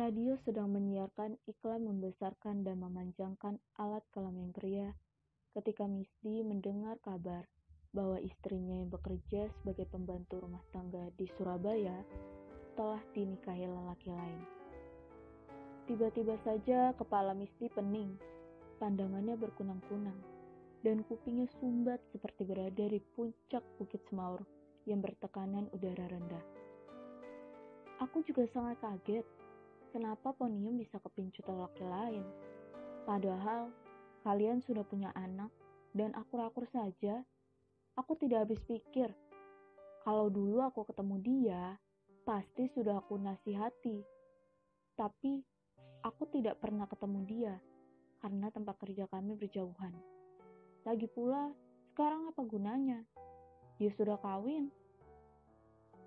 Radio sedang menyiarkan iklan membesarkan dan memanjangkan alat kelamin pria ketika Misty mendengar kabar bahwa istrinya yang bekerja sebagai pembantu rumah tangga di Surabaya telah dinikahi lelaki lain. Tiba-tiba saja kepala Misty pening, pandangannya berkunang-kunang, dan kupingnya sumbat seperti berada di puncak Bukit Semaur yang bertekanan udara rendah. Aku juga sangat kaget, kenapa Ponium bisa kepincut lelaki lain? Padahal kalian sudah punya anak dan akur-akur saja. Aku tidak habis pikir. Kalau dulu aku ketemu dia, pasti sudah aku nasihati. Tapi aku tidak pernah ketemu dia karena tempat kerja kami berjauhan. Lagi pula, sekarang apa gunanya? Dia sudah kawin,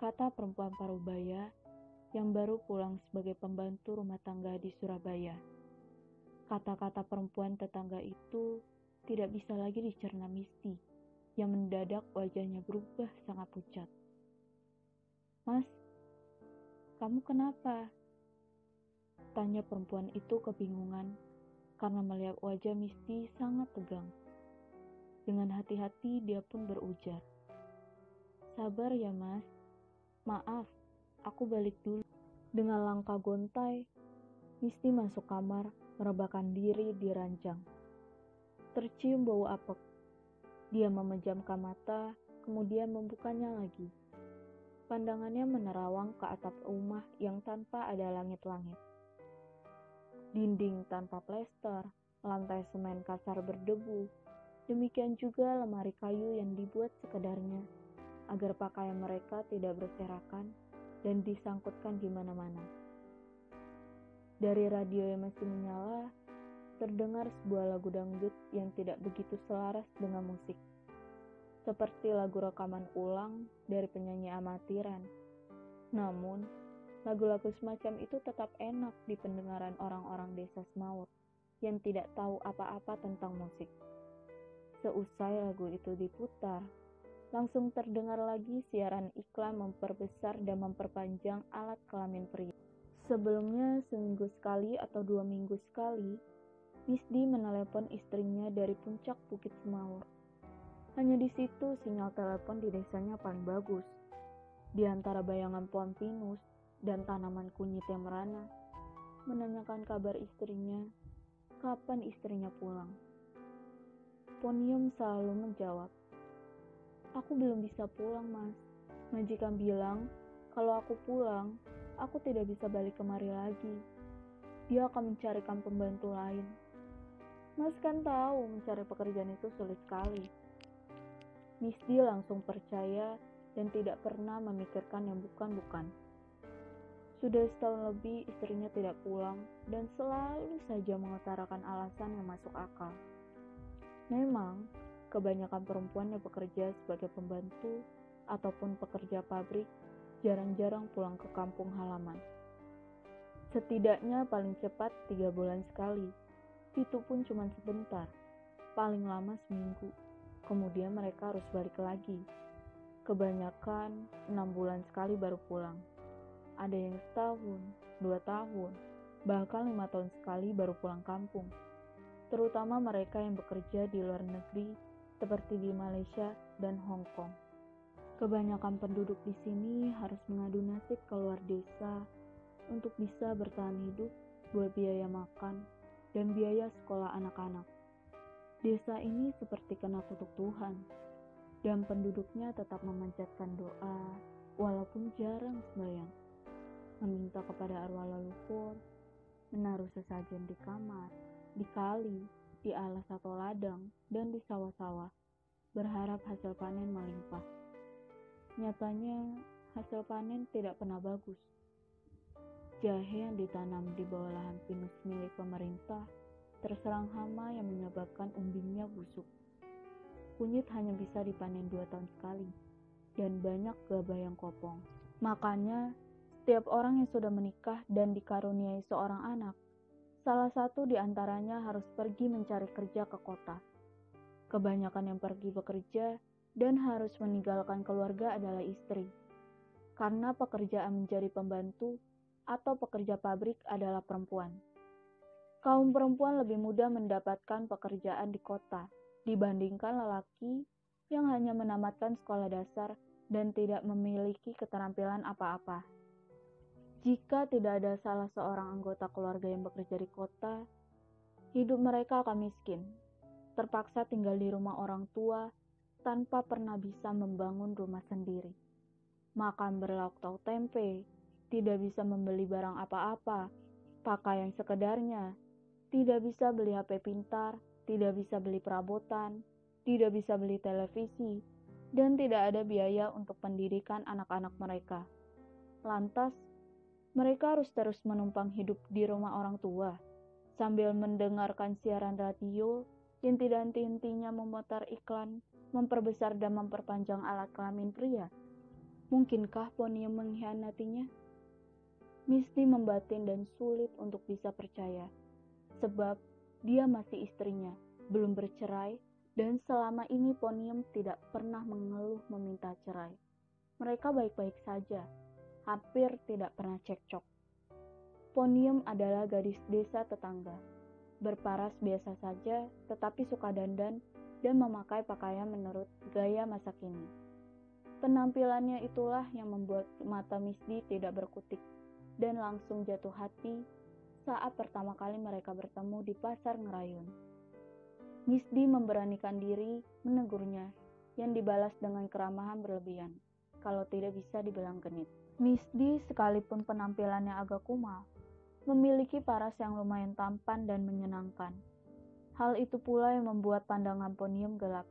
kata perempuan parubaya yang baru pulang sebagai pembantu rumah tangga di Surabaya. Kata-kata perempuan tetangga itu tidak bisa lagi dicerna Misty, yang mendadak wajahnya berubah sangat pucat. "Mas, kamu kenapa?" tanya perempuan itu kebingungan karena melihat wajah Misty sangat tegang. Dengan hati-hati dia pun berujar, "Sabar ya mas, maaf, aku balik dulu." Dengan langkah gontai, Misty masuk kamar, merebahkan diri di ranjang. Tercium bau apek. Dia memejamkan mata, kemudian membukanya lagi. Pandangannya menerawang ke atap rumah yang tanpa ada langit-langit. Dinding tanpa plester, lantai semen kasar berdebu, demikian juga lemari kayu yang dibuat sekadarnya, agar pakaian mereka tidak berserakan dan disangkutkan di mana-mana. Dari radio yang masih menyala, terdengar sebuah lagu dangdut yang tidak begitu selaras dengan musik. Seperti lagu rekaman ulang dari penyanyi amatiran. Namun, lagu-lagu semacam itu tetap enak di pendengaran orang-orang desa Semaur yang tidak tahu apa-apa tentang musik. Seusai lagu itu diputar, langsung terdengar lagi siaran iklan memperbesar dan memperpanjang alat kelamin pria. Sebelumnya seminggu sekali atau 2 minggu sekali, Misty menelepon istrinya dari puncak Bukit Semaur. Hanya di situ sinyal telepon di desanya paling bagus. Di antara bayangan pohon pinus dan tanaman kunyit yang merana, menanyakan kabar istrinya, kapan istrinya pulang. Ponium selalu menjawab, "Aku belum bisa pulang, Mas. Majikan bilang, kalau aku pulang, aku tidak bisa balik kemari lagi. Dia akan mencarikan pembantu lain." Mas kan tahu mencari pekerjaan itu sulit sekali. Misty langsung percaya dan tidak pernah memikirkan yang bukan-bukan. Sudah setahun lebih istrinya tidak pulang dan selalu saja mengutarakan alasan yang masuk akal. Memang, kebanyakan perempuan yang bekerja sebagai pembantu ataupun pekerja pabrik jarang-jarang pulang ke kampung halaman. Setidaknya paling cepat 3 bulan sekali. Itu pun cuma sebentar, paling lama seminggu. Kemudian mereka harus balik lagi. Kebanyakan 6 bulan sekali baru pulang. Ada yang setahun, 2 tahun, bahkan 5 tahun sekali baru pulang kampung. Terutama mereka yang bekerja di luar negeri seperti di Malaysia dan Hong Kong. Kebanyakan penduduk di sini harus mengadu nasib ke luar desa untuk bisa bertahan hidup buat biaya makan dan biaya sekolah anak-anak. Desa ini seperti kena kutuk Tuhan, dan penduduknya tetap memanjatkan doa, walaupun jarang sembahyang, meminta kepada arwah leluhur, menaruh sesajen di kamar, di kali, di alas atau ladang, dan di sawah-sawah, berharap hasil panen melimpah. Nyatanya, hasil panen tidak pernah bagus. Jahe yang ditanam di bawah lahan pinus milik pemerintah terserang hama yang menyebabkan umbinya busuk. Kunyit hanya bisa dipanen 2 tahun sekali, dan banyak gabah yang kopong. Makanya, setiap orang yang sudah menikah dan dikaruniai seorang anak, salah satu di antaranya harus pergi mencari kerja ke kota. Kebanyakan yang pergi bekerja dan harus meninggalkan keluarga adalah istri. Karena pekerjaan menjadi pembantu atau pekerja pabrik adalah perempuan. Kaum perempuan lebih mudah mendapatkan pekerjaan di kota dibandingkan lelaki yang hanya menamatkan sekolah dasar dan tidak memiliki keterampilan apa-apa. Jika tidak ada salah seorang anggota keluarga yang bekerja di kota, hidup mereka akan miskin, terpaksa tinggal di rumah orang tua tanpa pernah bisa membangun rumah sendiri. Makan berlauk tahu tempe, tidak bisa membeli barang apa-apa, pakaian sekedarnya, tidak bisa beli HP pintar, tidak bisa beli perabotan, tidak bisa beli televisi, dan tidak ada biaya untuk pendidikan anak-anak mereka. Lantas, mereka harus terus menumpang hidup di rumah orang tua, sambil mendengarkan siaran radio yang tidak henti-hentinya memutar iklan, memperbesar dan memperpanjang alat kelamin pria. Mungkinkah Ponium mengkhianatinya? Misty membatin dan sulit untuk bisa percaya, sebab dia masih istrinya, belum bercerai, dan selama ini Ponium tidak pernah mengeluh meminta cerai. Mereka baik-baik saja, hampir tidak pernah cekcok. Ponium adalah gadis desa tetangga, berparas biasa saja, tetapi suka dandan dan memakai pakaian menurut gaya masa kini. Penampilannya itulah yang membuat mata Misty tidak berkutik dan langsung jatuh hati saat pertama kali mereka bertemu di pasar Ngerayun. Misty memberanikan diri menegurnya, yang dibalas dengan keramahan berlebihan, kalau tidak bisa dibilang genit. Misty, sekalipun penampilannya agak kumal, memiliki paras yang lumayan tampan dan menyenangkan. Hal itu pula yang membuat pandangan Ponium gelap.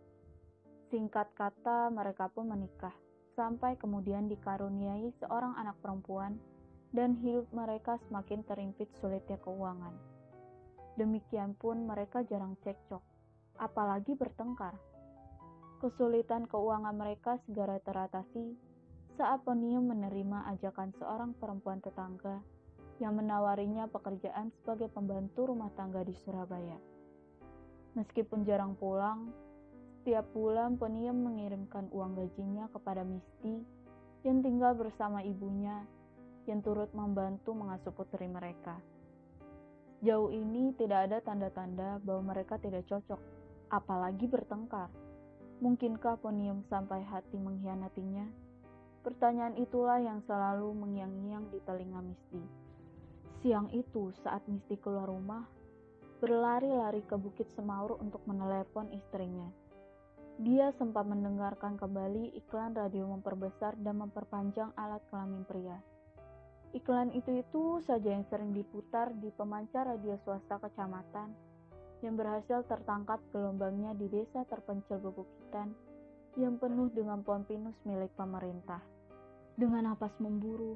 Singkat kata, mereka pun menikah, sampai kemudian dikaruniai seorang anak perempuan, dan hidup mereka semakin terimpit sulitnya keuangan. Demikian pun mereka jarang cekcok, apalagi bertengkar. Kesulitan keuangan mereka segera teratasi saat Ponium menerima ajakan seorang perempuan tetangga yang menawarinya pekerjaan sebagai pembantu rumah tangga di Surabaya. Meskipun jarang pulang, setiap bulan Ponium mengirimkan uang gajinya kepada Misty yang tinggal bersama ibunya yang turut membantu mengasuh putri mereka. Jauh ini tidak ada tanda-tanda bahwa mereka tidak cocok, apalagi bertengkar. Mungkinkah Ponium sampai hati mengkhianatinya? Pertanyaan itulah yang selalu mengiang-ngiang di telinga Misty. Siang itu saat Misty keluar rumah, berlari-lari ke Bukit Semaur untuk menelepon istrinya. Dia sempat mendengarkan kembali iklan radio memperbesar dan memperpanjang alat kelamin pria. Iklan itu saja yang sering diputar di pemancar radio swasta kecamatan yang berhasil tertangkap gelombangnya di desa terpencil bebukitan yang penuh dengan pohon pinus milik pemerintah. Dengan napas memburu,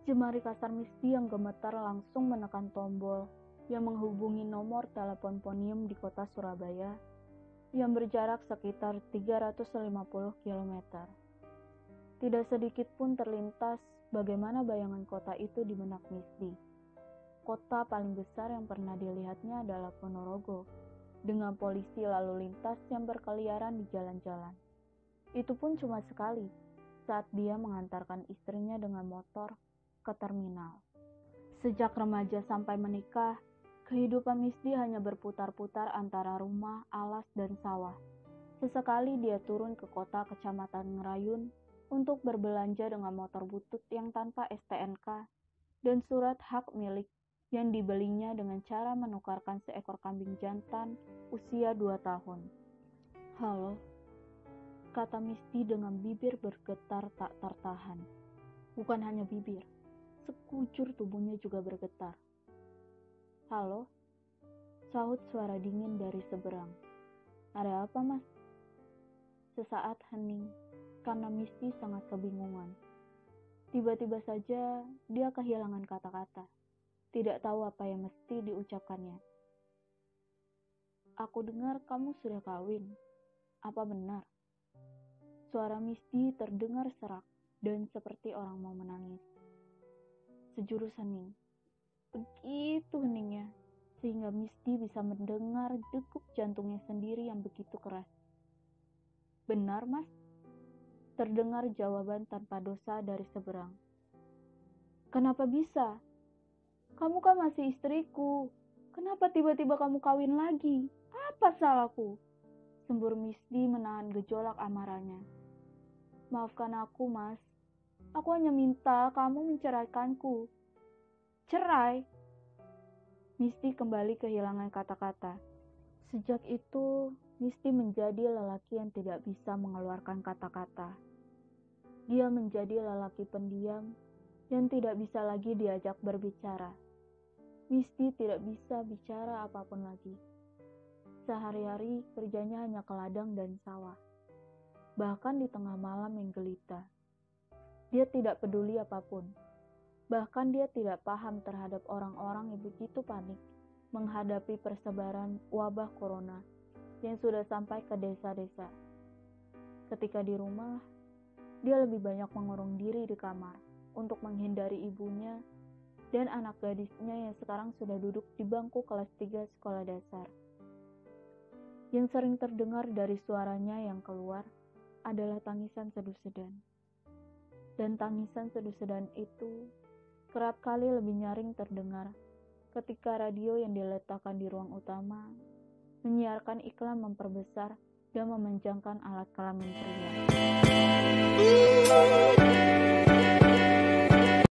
jemari kasar Misty yang gemetar langsung menekan tombol yang menghubungi nomor telepon Ponium di kota Surabaya yang berjarak sekitar 350 km. Tidak sedikit pun terlintas bagaimana bayangan kota itu di benak Misty. Kota paling besar yang pernah dilihatnya adalah Ponorogo, dengan polisi lalu lintas yang berkeliaran di jalan-jalan. Itu pun cuma sekali, saat dia mengantarkan istrinya dengan motor ke terminal. Sejak remaja sampai menikah, kehidupan Misty hanya berputar-putar antara rumah, alas, dan sawah. Sesekali dia turun ke kota kecamatan Ngerayun untuk berbelanja dengan motor butut yang tanpa STNK dan surat hak milik yang dibelinya dengan cara menukarkan seekor kambing jantan usia 2 tahun. "Halo," kata Misty dengan bibir bergetar tak tertahan. Bukan hanya bibir, sekujur tubuhnya juga bergetar. "Halo," sahut suara dingin dari seberang. "Ada apa, Mas?" Sesaat hening, karena Misty sangat kebingungan. Tiba-tiba saja dia kehilangan kata-kata, tidak tahu apa yang mesti diucapkannya. "Aku dengar kamu sudah kawin. Apa benar?" Suara Misty terdengar serak dan seperti orang mau menangis. Sejurus hening, begitu heningnya, sehingga Misty bisa mendengar degup jantungnya sendiri yang begitu keras. "Benar, Mas?" Terdengar jawaban tanpa dosa dari seberang. Kenapa bisa? Kamu kan masih istriku. Kenapa tiba-tiba kamu kawin lagi? Apa salahku? Sembur Misty menahan gejolak amarahnya. Maafkan aku, Mas. Aku hanya minta kamu menceraikanku. Cerai? Misty kembali kehilangan kata-kata. Sejak itu, Misty menjadi lelaki yang tidak bisa mengeluarkan kata-kata. Dia menjadi lelaki pendiam yang tidak bisa lagi diajak berbicara. Misty tidak bisa bicara apapun lagi. Sehari-hari kerjanya hanya ke ladang dan sawah. Bahkan di tengah malam yang gelita. Dia tidak peduli apapun. Bahkan dia tidak paham terhadap orang-orang yang begitu panik menghadapi persebaran wabah corona yang sudah sampai ke desa-desa. Ketika di rumah, dia lebih banyak mengurung diri di kamar untuk menghindari ibunya dan anak gadisnya yang sekarang sudah duduk di bangku kelas 3 sekolah dasar. Yang sering terdengar dari suaranya yang keluar adalah tangisan sedu-sedan. Dan tangisan sedu-sedan itu kerap kali lebih nyaring terdengar ketika radio yang diletakkan di ruang utama menyiarkan iklan memperbesar dan memanjangkan alat kelamin pria.